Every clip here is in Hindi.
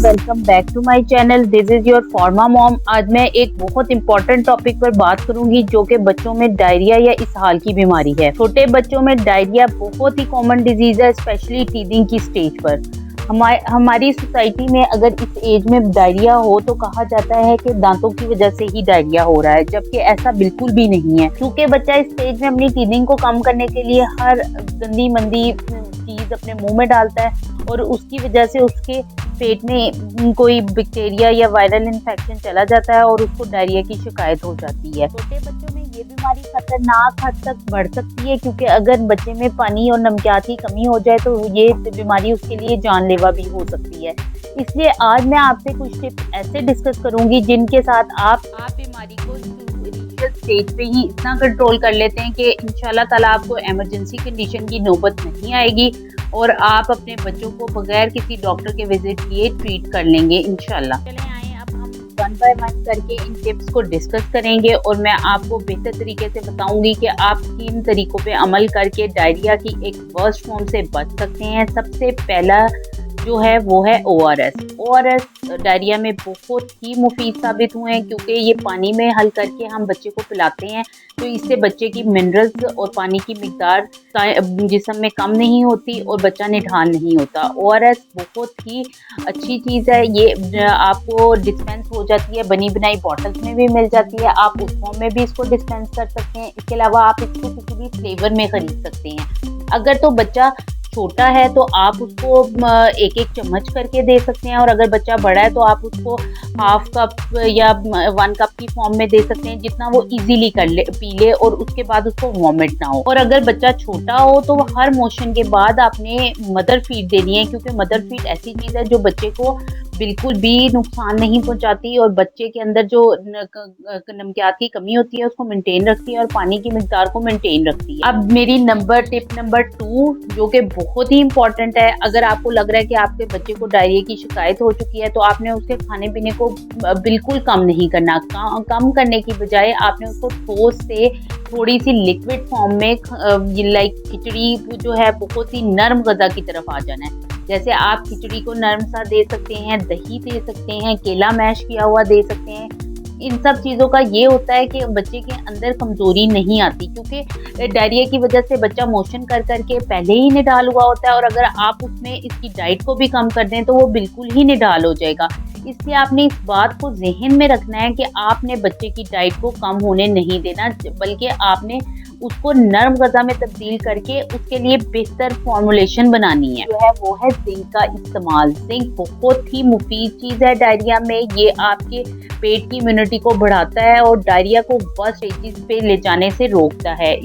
Welcome back to my channel. This is your pharma mom. आज मैं एक बहुत इंपॉर्टेंट टॉपिक पर बात करूंगी जो कि बच्चों में डायरिया या इसहाल की बीमारी है। छोटे बच्चों में डायरिया बहुत ही कॉमन डिजीज है, स्पेशली टीदिंग की स्टेज पर। हमारी सोसाइटी में अगर इस एज में डायरिया हो तो कहा जाता है कि दांतों की वजह से ही डायरिया हो रहा है, जबकि ऐसा बिल्कुल भी नहीं है। क्योंकि बच्चा इस स्टेज में अपनी टीदिंग को कम करने के लिए हर गंदी मंदी चीज अपने मुंह में डालता है और उसकी वजह से उसके पेट में कोई बैक्टीरिया या वायरल इन्फेक्शन चला जाता है और उसको डायरिया की शिकायत हो जाती है। छोटे बच्चों में ये बीमारी खतरनाक हद तक बढ़ सकती है, क्योंकि अगर बच्चे में पानी और नमकियात की कमी हो जाए तो ये बीमारी उसके लिए जानलेवा भी हो सकती है। इसलिए आज मैं आपसे कुछ टिप्स ऐसे डिस्कस करूंगी जिनके साथ आप बीमारी को इनिशियल स्टेज पे ही इतना कंट्रोल कर लेते हैं कि इंशाल्लाह ताला आपको इमरजेंसी कंडीशन की नौबत नहीं आएगी और आप अपने बच्चों को बगैर किसी डॉक्टर के विजिट किए ट्रीट कर लेंगे इंशाल्लाह। चलें आए अब हम वन बाय वन करके इन टिप्स को डिस्कस करेंगे और मैं आपको बेहतर तरीके से बताऊंगी कि आप किन तरीकों पे अमल करके डायरिया की एक वर्स्ट फॉर्म से बच सकते हैं। सबसे पहला जो है वो है ORS डायरिया में बहुत ही मुफीद साबित हुए हैं, क्योंकि ये पानी में हल करके हम बच्चे को पिलाते हैं तो इससे बच्चे की मिनरल्स और पानी की मिकदार जिस्म में कम नहीं होती और बच्चा निढाल नहीं होता। ORS बहुत ही अच्छी चीज़ है। ये आपको डिस्पेंस हो जाती है, बनी बनाई बॉटल्स में भी मिल जाती है, आप उस फॉर्म में भी इसको डिस्पेंस कर सकते हैं। इसके अलावा आप इसको किसी भी फ्लेवर में खरीद सकते हैं। अगर तो बच्चा छोटा है तो आप उसको एक एक चम्मच करके दे सकते हैं और अगर बच्चा बड़ा है तो आप उसको हाफ कप या 1 कप की फॉर्म में दे सकते हैं, जितना वो इजीली पी ले और उसके बाद उसको वॉमिट ना हो। और अगर बच्चा छोटा हो तो हर मोशन के बाद आपने मदर फीड देनी है, क्योंकि मदर फीड ऐसी चीज़ है जो बच्चे को बिल्कुल भी नुकसान नहीं पहुंचाती और बच्चे के अंदर जो नमकियात की कमी होती है उसको मेंटेन रखती है और पानी की मिकदार को मेंटेन रखती है। अब मेरी टिप नंबर 2 जो कि बहुत ही इम्पोर्टेंट है। अगर आपको लग रहा है कि आपके बच्चे को डायरिया की शिकायत हो चुकी है तो आपने उसके खाने पीने को बिल्कुल कम नहीं करना। कम करने की बजाय आपने उसको ठोस से थोड़ी सी लिक्विड फॉर्म में लाइक खिचड़ी जो है बहुत ही नरम गज़ा की तरफ आ जाना है। जैसे आप खिचड़ी को नरम सा दे सकते हैं, दही दे सकते हैं, केला मैश किया हुआ दे सकते हैं। इन सब चीज़ों का ये होता है कि बच्चे के अंदर कमज़ोरी नहीं आती, क्योंकि डायरिया की वजह से बच्चा मोशन कर करके पहले ही निढाल हुआ होता है और अगर आप उसमें इसकी डाइट को भी कम कर दें तो वो बिल्कुल ही निढाल हो जाएगा। इसलिए आपने इस बात को जहन में रखना है कि आपने बच्चे की डाइट को कम होने नहीं देना, बल्कि आपने उसको नरम गज़ा में तब्दील करके उसके लिए बेहतर फॉर्मुलेशन बनानी है। जो है वो है जिंक का इस्तेमाल। जिंक बहुत ही मुफीद चीज़ है डायरिया में। ये आपके पेट की इम्यूनिटी को बढ़ाता है और डायरिया को वर्स्ट स्टेज पे ले जाने से रोकता है।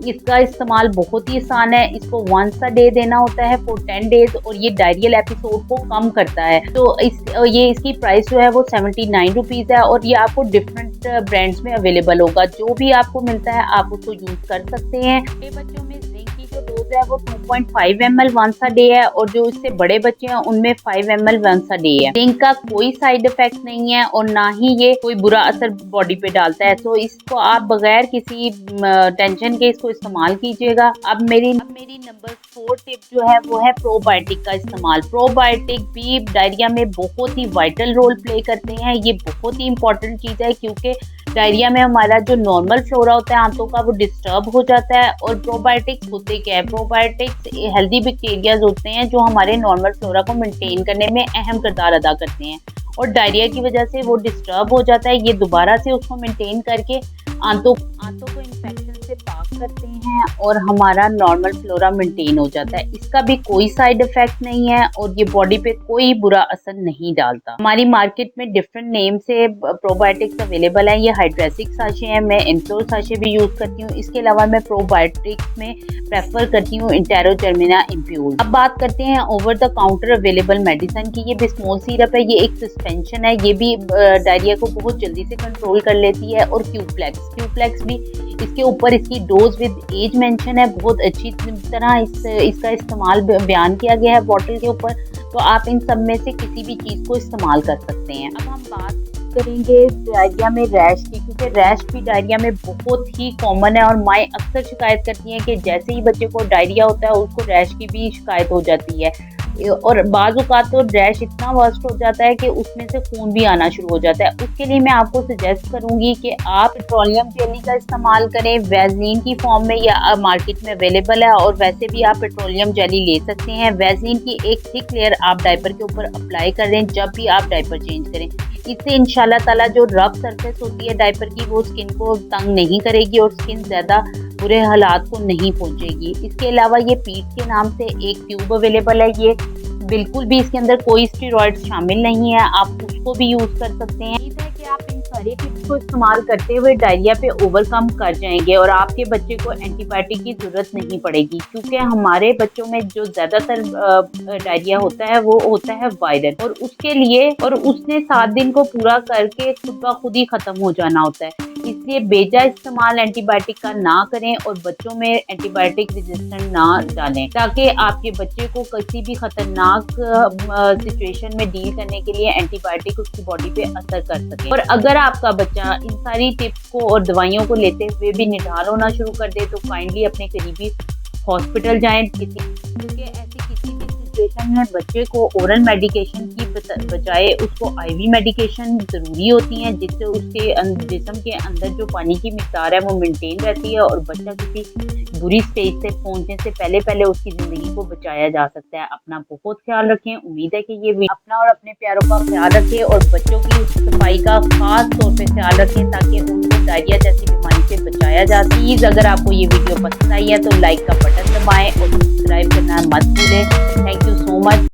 इसका इस्तेमाल बहुत ही आसान है। इसको वंस अ डे देना होता है फॉर 10 डेज और ये डायरियल एपिसोड को कम करता है। तो इसकी प्राइस जो है वो 79 रुपीज़ है और ये आपको डिफरेंट ब्रांड्स में अवेलेबल होगा। जो भी आपको मिलता है आप उसको यूज कर सकते हैं। छोटे बच्चों में जिंक की जो डोज है वो 2.5 ml वंस अ डे है और जो इससे बड़े बच्चे हैं उनमें 5 ml वंस अ डे है। जिंक का कोई साइड इफेक्ट नहीं है और ना ही ये कोई बुरा असर बॉडी पे डालता है, तो इसको आप बगैर किसी टेंशन के इसको इस्तेमाल कीजिएगा। अब मेरी नंबर 4 टिप जो है वो है प्रोबायोटिक का इस्तेमाल। प्रोबायोटिक भी डायरिया में बहुत ही वाइटल रोल प्ले करते हैं। ये बहुत ही इंपॉर्टेंट चीज़ है, क्योंकि डायरिया में हमारा जो नॉर्मल फ्लोरा होता है आंतों का वो डिस्टर्ब हो जाता है। और प्रोबायोटिक्स होते क्या है? प्रोबायोटिक्स हेल्दी बैक्टीरियाज होते हैं जो हमारे नॉर्मल फ्लोरा को मेंटेन करने में अहम किरदार अदा करते हैं और डायरिया की वजह से वो डिस्टर्ब हो जाता है। ये दोबारा से उसको मेंटेन करके आंतों को इन्फेक्शन से पाक करते हैं और हमारा नॉर्मल फ्लोरा मेंटेन हो जाता है। इसका भी कोई साइड इफेक्ट नहीं है और ये बॉडी पे कोई बुरा असर नहीं डालता। हमारी मार्केट में डिफरेंट नेम से प्रोबायोटिक्स अवेलेबल है। ये हाइड्रेसिक साशे है, मैं इनफ्लोर साशे भी यूज करती हूँ। इसके अलावा मैं प्रोबायोटिक्स में प्रेफर करती हूँ इंटेरोजर्मिना इम्प्यूल। अब बात करते हैं over the counter available medicine की। ये बिस्मोल सिरप है, ये एक सस्पेंशन है, ये भी डायरिया को बहुत जल्दी से कंट्रोल कर लेती है। और क्यूफ्लेक्स भी इसके ऊपर इसकी डोज विद एज मेंशन है, बहुत अच्छी तरह इसका इस्तेमाल बयान किया गया है बॉटल के ऊपर। तो आप इन सब में से किसी भी चीज़ को इस्तेमाल कर सकते हैं। अब हम बात करेंगे डायरिया में रैश की, क्योंकि रैश भी डायरिया में बहुत ही कॉमन है और माएँ अक्सर शिकायत करती हैं कि जैसे ही बच्चे को डायरिया होता है उसको रैश की भी शिकायत हो जाती है। और बाज़ औक़ात तो रैश इतना वर्स्ट हो जाता है कि उसमें से खून भी आना शुरू हो जाता है। उसके लिए मैं आपको सजेस्ट करूँगी कि आप पेट्रोलियम जेली का इस्तेमाल करें, वैज़लीन की फॉर्म में, या मार्केट में अवेलेबल है, और वैसे भी आप पेट्रोलियम जेली ले सकते हैं। वैज़लीन की एक थिक लेयर आप डायपर के ऊपर अप्लाई कर दें जब भी आप डायपर चेंज करें। इससे इंशाल्लाह ताला जो रफ सरफेस होती है डायपर की, वो स्किन को तंग नहीं करेगी और स्किन ज़्यादा बुरे हालात को नहीं पहुंचेगी। इसके अलावा ये पीट के नाम से एक ट्यूब अवेलेबल है, ये बिल्कुल भी इसके अंदर कोई स्टेरॉइड्स शामिल नहीं है, आप उसको भी यूज़ कर सकते हैं। उम्मीद है कि आप इन सारी टिप्स को इस्तेमाल करते हुए डायरिया पे ओवरकम कर जाएंगे और आपके बच्चे को एंटीबायोटिक की ज़रूरत नहीं पड़ेगी, क्योंकि हमारे बच्चों में जो ज़्यादातर डायरिया होता है वो होता है वायरल, और उसके लिए और उसने 7 दिन को पूरा करके खुद ब खुद ही ख़त्म हो जाना होता है। इसलिए बेजा इस्तेमाल एंटीबायोटिक का ना करें और बच्चों में एंटीबायोटिक रेजिस्टेंट ना डालें, ताकि आपके बच्चे को किसी भी खतरनाक सिचुएशन में डील करने के लिए एंटीबायोटिक उसकी बॉडी पे असर कर सके। और अगर आपका बच्चा इन सारी टिप्स को और दवाइयों को लेते हुए भी निढाल होना शुरू कर दे, तो काइंडली अपने करीबी हॉस्पिटल जाएं, क्योंकि ऐसी किसी भी सिचुएशन में बच्चे को ओरल मेडिकेशन की बजाय उसको आईवी मेडिकेशन ज़रूरी होती हैं, जिससे उसके जिस्म के अंदर जो पानी की मिक़दार है वो मेंटेन रहती है और बच्चा किसी बुरी स्टेज से पहुंचने से पहले पहले उसकी ज़िंदगी को बचाया जा सकता है। अपना बहुत ख्याल रखें। उम्मीद है कि ये अपना और अपने प्यारों का ख्याल रखें और बच्चों की सफाई का खास तौर पर ख्याल रखें, ताकि उनको डायरिया जैसी बीमारी से बचाया जा सके। प्लीज़ अगर आपको ये वीडियो पसंद आई है तो लाइक का बटन दबाएं और सब्सक्राइब करना मत भूलें। Thank you so much.